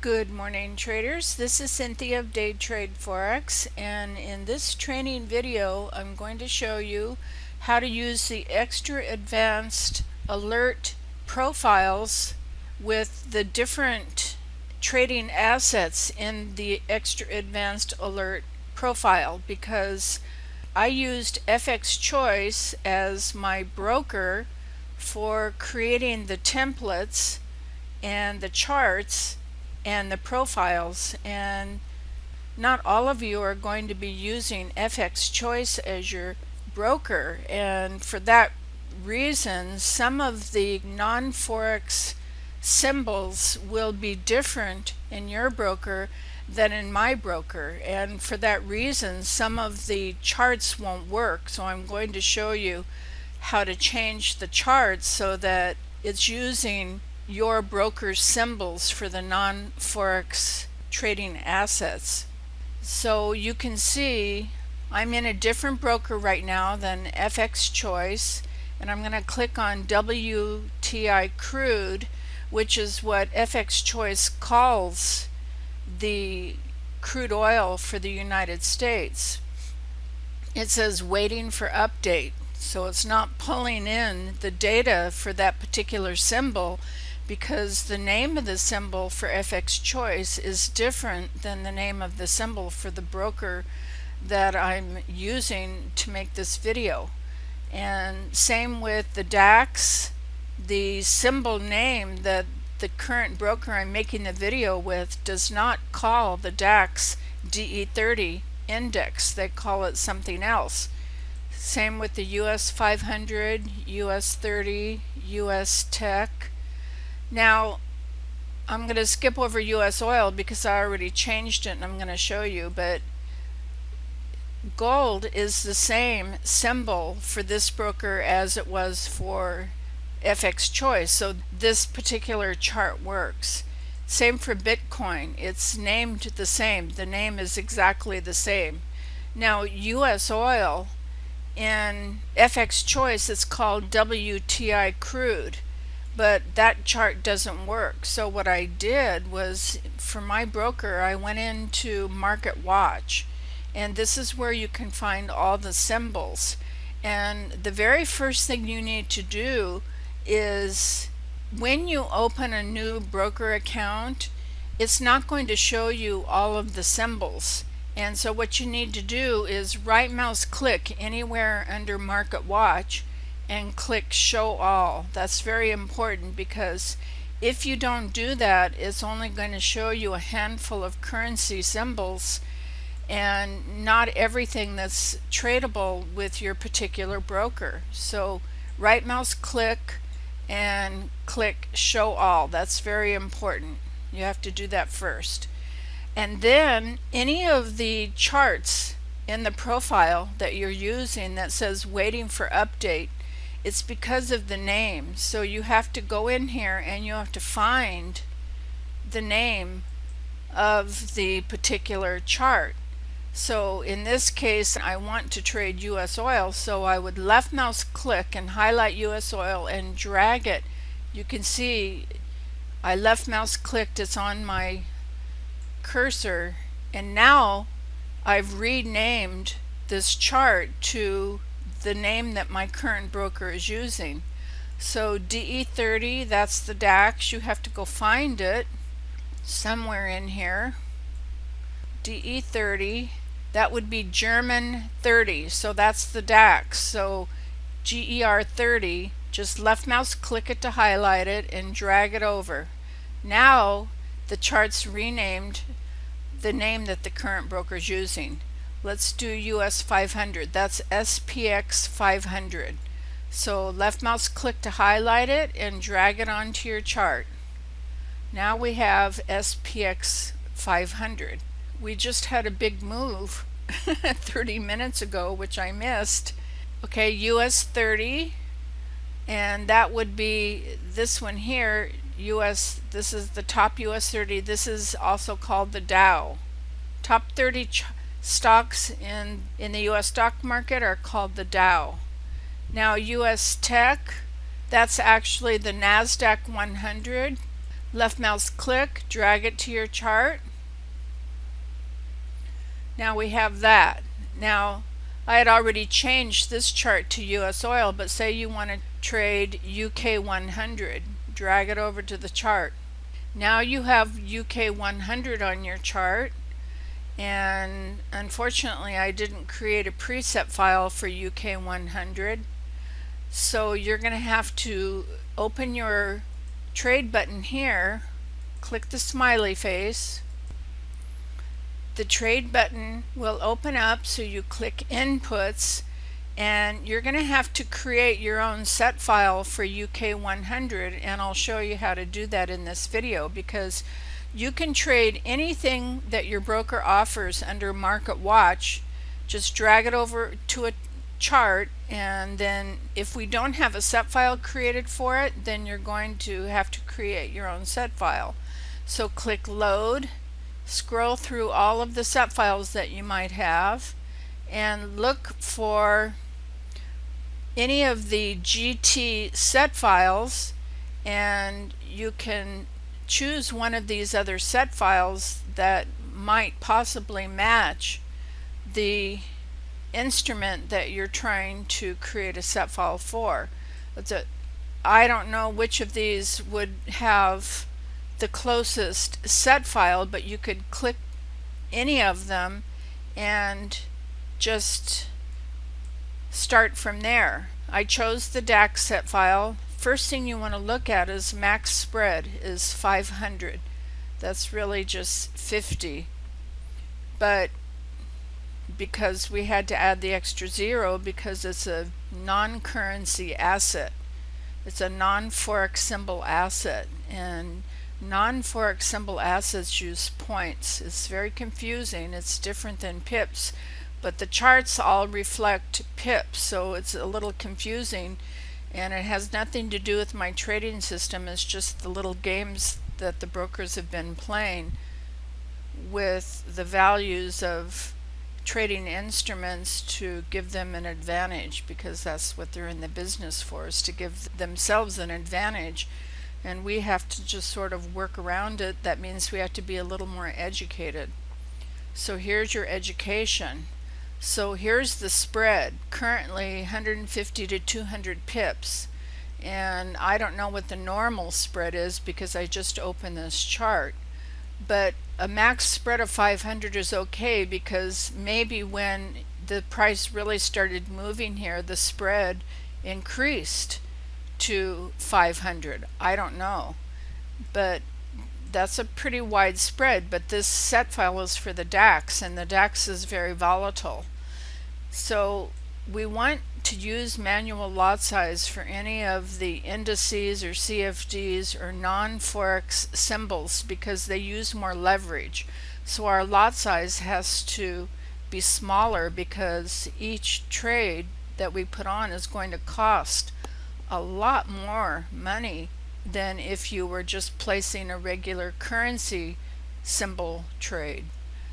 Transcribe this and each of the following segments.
Good morning, traders. This is Cynthia of Day Trade Forex, and in this training video I'm going to show you how to use the Xtra advanced alert profiles with the different trading assets in the Xtra advanced alert profile, because I used FX Choice as my broker for creating the templates and the charts and the profiles, and not all of you are going to be using FX Choice as your broker, and for that reason some of the non-Forex symbols will be different in your broker than in my broker, and for that reason some of the charts won't work. So I'm going to show you how to change the charts so that it's using your broker's symbols for the non-Forex trading assets. So you can see I'm in a different broker right now than FX Choice, and I'm going to click on WTI crude, which is what FX Choice calls the crude oil for the United States. It says waiting for update, so it's not pulling in the data for that particular symbol, because the name of the symbol for FX Choice is different than the name of the symbol for the broker that I'm using to make this video. And same with the DAX. The symbol name that the current broker I'm making the video with does not call the DAX DE30 index, they call it something else. Same with the US 500, US 30, US Tech. Now I'm going to skip over US oil because I already changed it and I'm going to show you, but gold is the same symbol for this broker as it was for FX Choice, so this particular chart works. Same for Bitcoin, it's named the same, the name is exactly the same. Now US oil, in FX Choice it's called WTI crude, but that chart doesn't work. So what I did was, for my broker, I went into Market Watch, and this is where you can find all the symbols. And the very first thing you need to do is, when you open a new broker account, it's not going to show you all of the symbols. And so what you need to do is right mouse click anywhere under Market Watch and click show all. That's very important, because if you don't do that, it's only going to show you a handful of currency symbols and not everything that's tradable with your particular broker. So right mouse click and click show all. That's very important. You have to do that first. And then any of the charts in the profile that you're using that says waiting for update, it's because of the name. So you have to go in here and you have to find the name of the particular chart. So in this case I want to trade US oil, so I would left mouse click and highlight US oil and drag it. You can see I left mouse clicked, it's on my cursor, and now I've renamed this chart to the name that my current broker is using. So DE30, that's the DAX. You have to go find it somewhere in here. DE30, that would be German 30, so that's the DAX. So GER 30, just left mouse click it to highlight it and drag it over. Now the chart's renamed the name that the current broker is using. Let's do US 500, that's SPX 500. So left mouse click to highlight it and drag it onto your chart. Now we have SPX 500. We just had a big move 30 minutes ago, which I missed. Okay, US 30, and that would be this one here, US, this is the top US 30. This is also called the Dow. Top 30 stocks in the US stock market are called the Dow. Now US Tech, that's actually the NASDAQ 100. Left mouse click, drag it to your chart. Now we have that. Now I had already changed this chart to US oil, but say you want to trade UK 100, drag it over to the chart. Now you have UK 100 on your chart, and unfortunately I didn't create a preset file for UK 100, so you're going to have to open your trade button here, click the smiley face. The trade button will open up, so you click inputs, and you're going to have to create your own set file for UK 100, and I'll show you how to do that in this video, because you can trade anything that your broker offers under Market Watch. Just drag it over to a chart, and then if we don't have a set file created for it, then you're going to have to create your own set file. So click load, scroll through all of the set files that you might have, and look for any of the GT set files, and you can choose one of these other set files that might possibly match the instrument that you're trying to create a set file for. I don't know which of these would have the closest set file, but you could click any of them and just start from there. I chose the DAX set file. First thing you want to look at is max spread is 500. That's really just 50, but because we had to add the extra zero because it's a non-currency asset, it's a non-Forex symbol asset, and non-Forex symbol assets use points. It's very confusing. It's different than pips, but the charts all reflect pips, so it's a little confusing, and it has nothing to do with my trading system. It's just the little games that the brokers have been playing with the values of trading instruments to give them an advantage, because that's what they're in the business for, is to give themselves an advantage, and we have to just sort of work around it. That means we have to be a little more educated. So here's your education. So here's the spread, currently 150 to 200 pips, and I don't know what the normal spread is because I just opened this chart, but a max spread of 500 is okay, because maybe when the price really started moving here, the spread increased to 500. I don't know, but that's a pretty wide spread. But this set file is for the DAX, and the DAX is very volatile, so we want to use manual lot size for any of the indices or CFDs or non-Forex symbols, because they use more leverage. So our lot size has to be smaller, because each trade that we put on is going to cost a lot more money than if you were just placing a regular currency symbol trade.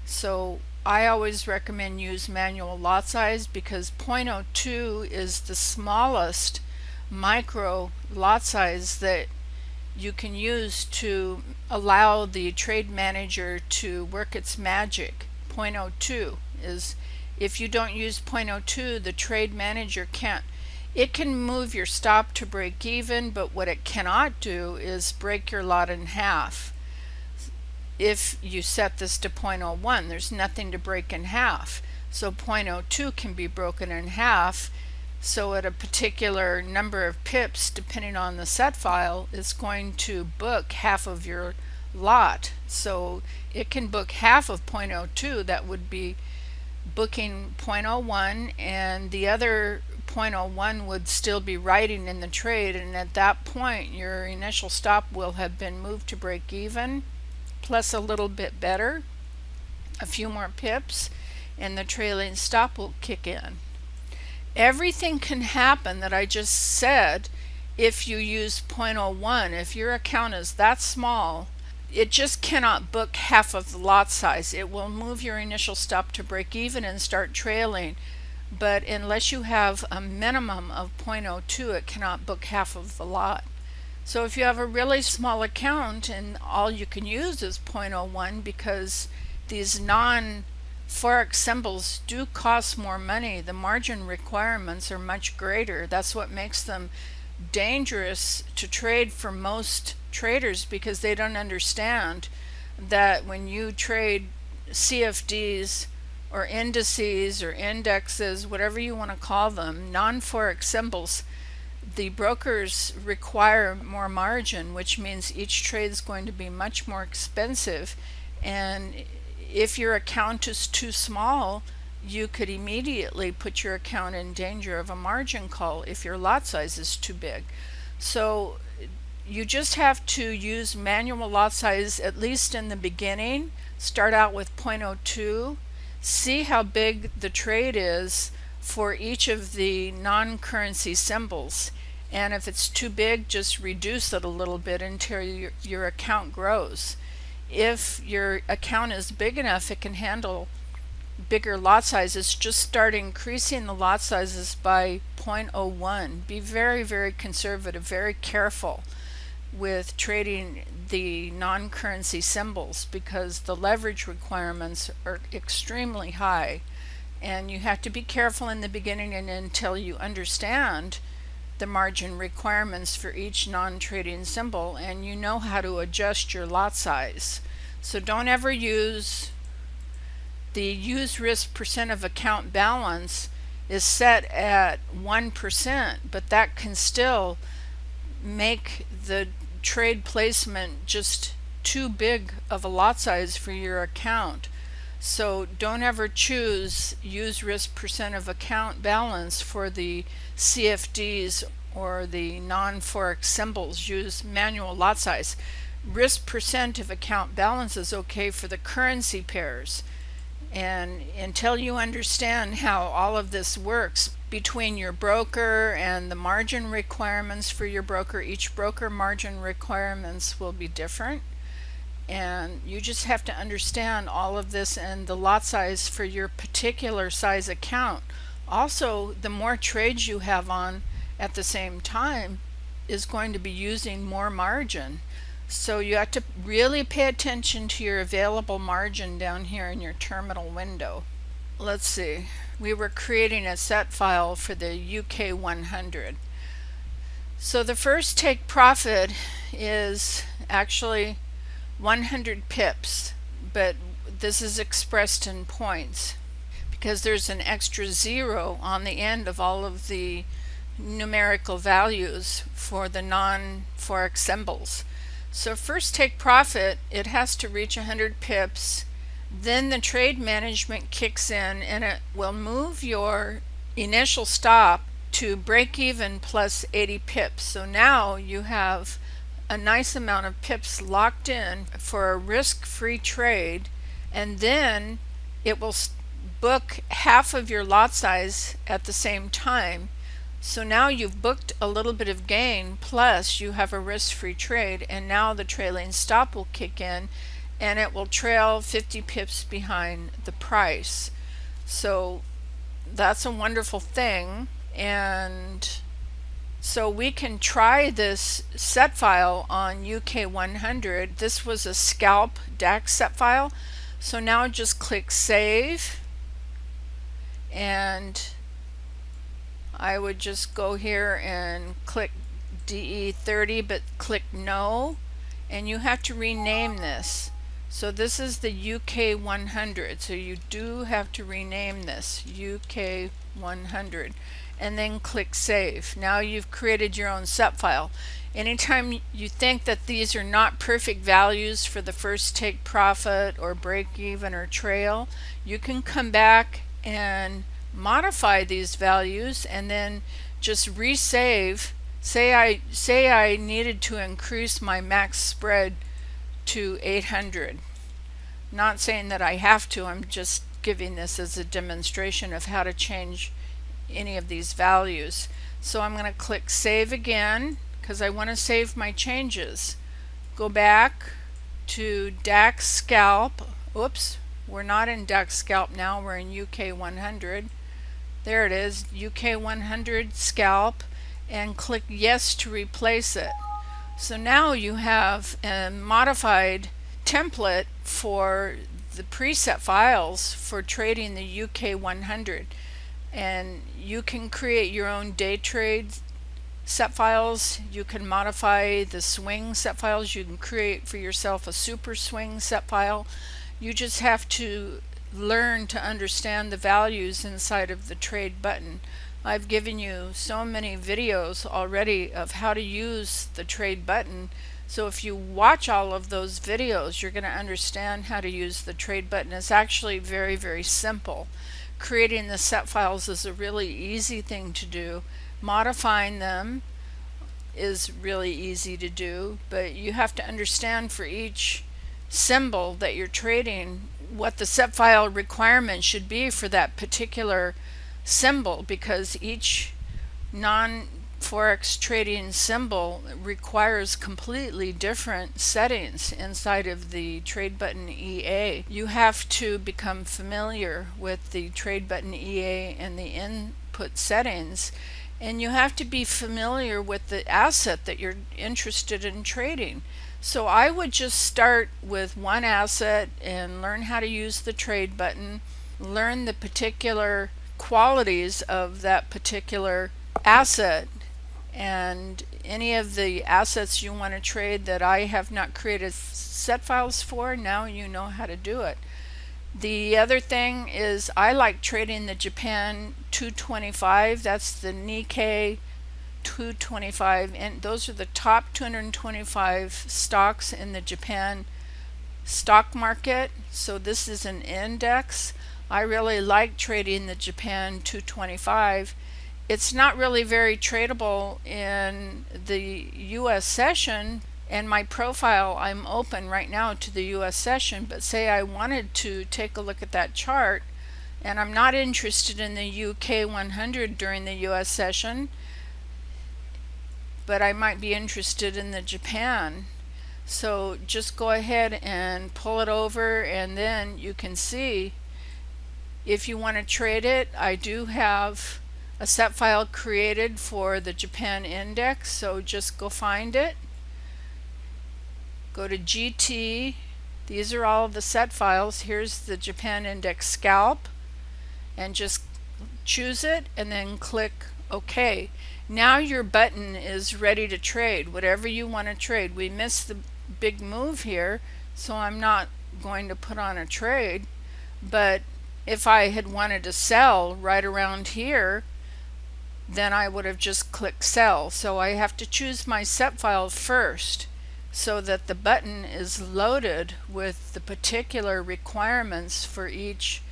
So I always recommend use manual lot size, because 0.02 is the smallest micro lot size that you can use to allow the trade manager to work its magic. 0.02 is, if you don't use 0.02, the trade manager can't. It can move your stop to break even, but what it cannot do is break your lot in half. If you set this to 0.01, there's nothing to break in half. So 0.02 can be broken in half. So at a particular number of pips, depending on the set file, it's going to book half of your lot. So it can book half of 0.02. That would be booking 0.01, and the other 0.01 would still be writing in the trade, and at that point your initial stop will have been moved to break even, plus a little bit better, a few more pips, and the trailing stop will kick in. Everything can happen that I just said if you use 0.01. If your account is that small, it just cannot book half of the lot size. It will move your initial stop to break even and start trailing, but unless you have a minimum of 0.02, it cannot book half of the lot. So if you have a really small account and all you can use is 0.01, because these non-Forex symbols do cost more money, the margin requirements are much greater. That's what makes them dangerous to trade for most traders, because they don't understand that when you trade CFDs or indices or indexes, whatever you want to call them, non-Forex symbols, the brokers require more margin, which means each trade is going to be much more expensive. And if your account is too small, you could immediately put your account in danger of a margin call if your lot size is too big. So you just have to use manual lot size, at least in the beginning. Start out with 0.02, see how big the trade is for each of the non-currency symbols, and if it's too big, just reduce it a little bit until your account grows. If your account is big enough, it can handle bigger lot sizes. Just start increasing the lot sizes by 0.01. Be very, very conservative, very careful with trading the non-currency symbols, because the leverage requirements are extremely high, and you have to be careful in the beginning and until you understand the margin requirements for each non-trading symbol and you know how to adjust your lot size. So don't ever use the use risk percent of account balance is set at 1%, but that can still make the trade placement just too big of a lot size for your account. So don't ever choose use risk percent of account balance for the CFDs or the non-Forex symbols. Use manual lot size. Risk percent of account balance is okay for the currency pairs. And until you understand how all of this works between your broker and the margin requirements for your broker, each broker margin requirements will be different. And you just have to understand all of this and the lot size for your particular size account. Also, the more trades you have on at the same time is going to be using more margin. So you have to really pay attention to your available margin down here in your terminal window. Let's see, we were creating a set file for the UK 100. So the first take profit is actually 100 pips, but this is expressed in points because there's an extra zero on the end of all of the numerical values for the non-Forex symbols. So first take profit, it has to reach 100 pips. Then the trade management kicks in and it will move your initial stop to break even plus 80 pips. So now you have a nice amount of pips locked in for a risk-free trade, and then it will book half of your lot size at the same time. So now you've booked a little bit of gain, plus you have a risk-free trade, and now the trailing stop will kick in and it will trail 50 pips behind the price. So that's a wonderful thing. And so we can try this set file on UK 100. This was a scalp DAX set file. So now just click save, and I would just go here and click DE30, but click no, and you have to rename this. So this is the UK 100, so you do have to rename this UK 100, and then click save. Now you've created your own set file. Anytime you think that these are not perfect values for the first take profit or break even or trail, you can come back and modify these values and then just resave. Say I needed to increase my max spread to 800. Not saying that I have to, I'm just giving this as a demonstration of how to change any of these values. So I'm going to click save again because I want to save my changes. Go back to DAX scalp. Oops, we're not in DAX scalp now, we're in UK 100. There it is, UK 100 scalp, and click yes to replace it. So now you have a modified template for the preset files for trading the UK 100, and you can create your own day trade set files. You can modify the swing set files. You can create for yourself a super swing set file. You just have to learn to understand the values inside of the trade button. I've given you so many videos already of how to use the trade button, so if you watch all of those videos, you're going to understand how to use the trade button. It's actually very, very simple. Creating the set files is a really easy thing to do. Modifying them is really easy to do, but you have to understand for each symbol that you're trading what the set file requirement should be for that particular symbol, because each non-Forex trading symbol requires completely different settings inside of the trade button EA. You have to become familiar with the trade button EA and the input settings, and you have to be familiar with the asset that you're interested in trading. So I would just start with one asset and learn how to use the trade button, learn the particular qualities of that particular asset, and any of the assets you want to trade that I have not created set files for, now you know how to do it. The other thing is I like trading the Japan 225. That's the Nikkei 225, and those are the top 225 stocks in the Japan stock market. So this is an index. I really like trading the Japan 225. It's not really very tradable in the US session, and my profile, I'm open right now to the US session, but say I wanted to take a look at that chart and I'm not interested in the UK 100 during the US session, but I might be interested in the Japan. So just go ahead and pull it over, and then you can see if you want to trade it. I do have a set file created for the Japan index, so just go find it. Go to GT. These are all of the set files. Here's the Japan index scalp, and just choose it and then click OK. Now your button is ready to trade whatever you want to trade. We missed the big move here, so I'm not going to put on a trade, but if I had wanted to sell right around here, then I would have just clicked sell. So I have to choose my set file first so that the button is loaded with the particular requirements for each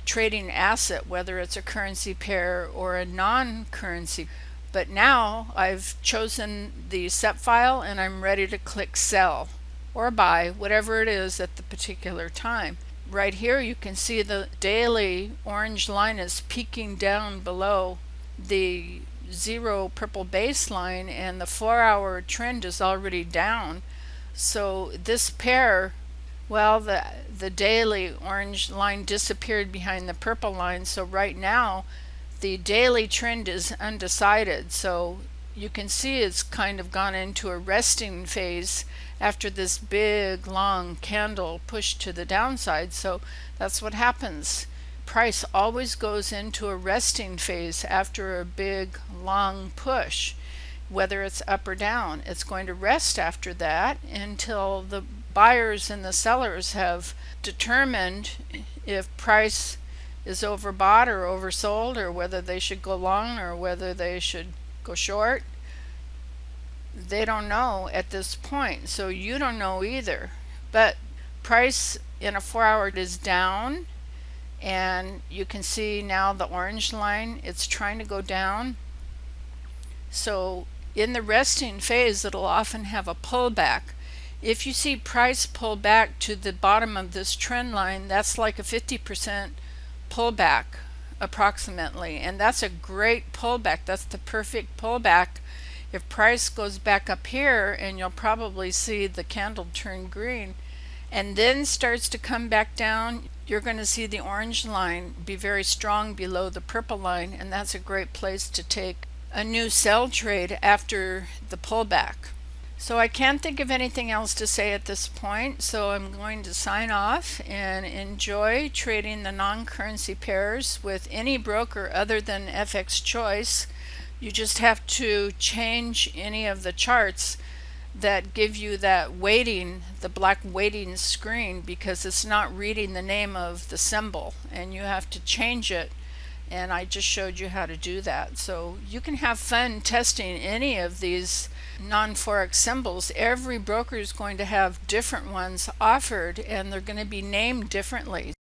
trading asset, whether it's a currency pair or a non-currency. But now I've chosen the set file and I'm ready to click sell or buy, whatever it is at the particular time. Right here you can see the daily orange line is peaking down below the zero purple baseline, and the 4-hour trend is already down. So this pair, well, the daily orange line disappeared behind the purple line, so right now the daily trend is undecided. So you can see it's kind of gone into a resting phase after this big long candle pushed to the downside. So that's what happens. Price always goes into a resting phase after a big long push. Whether it's up or down, it's going to rest after that until the buyers and the sellers have determined if price is overbought or oversold, or whether they should go long or whether they should go short. They don't know at this point, so you don't know either. But price in a 4-hour is down, and you can see now the orange line, it's trying to go down. So in the resting phase, it'll often have a pullback. If you see price pull back to the bottom of this trend line, that's like a 50% pullback approximately, and that's a great pullback. That's the perfect pullback. If price goes back up here, and you'll probably see the candle turn green and then starts to come back down, you're going to see the orange line be very strong below the purple line, and that's a great place to take a new sell trade after the pullback. So I can't think of anything else to say at this point, so I'm going to sign off and enjoy trading the non-currency pairs with any broker other than FX Choice. You just have to change any of the charts that give you that weighting, the black weighting screen, because it's not reading the name of the symbol, and you have to change it. And I just showed you how to do that. So you can have fun testing any of these non-forex symbols. Every broker is going to have different ones offered, and they're going to be named differently.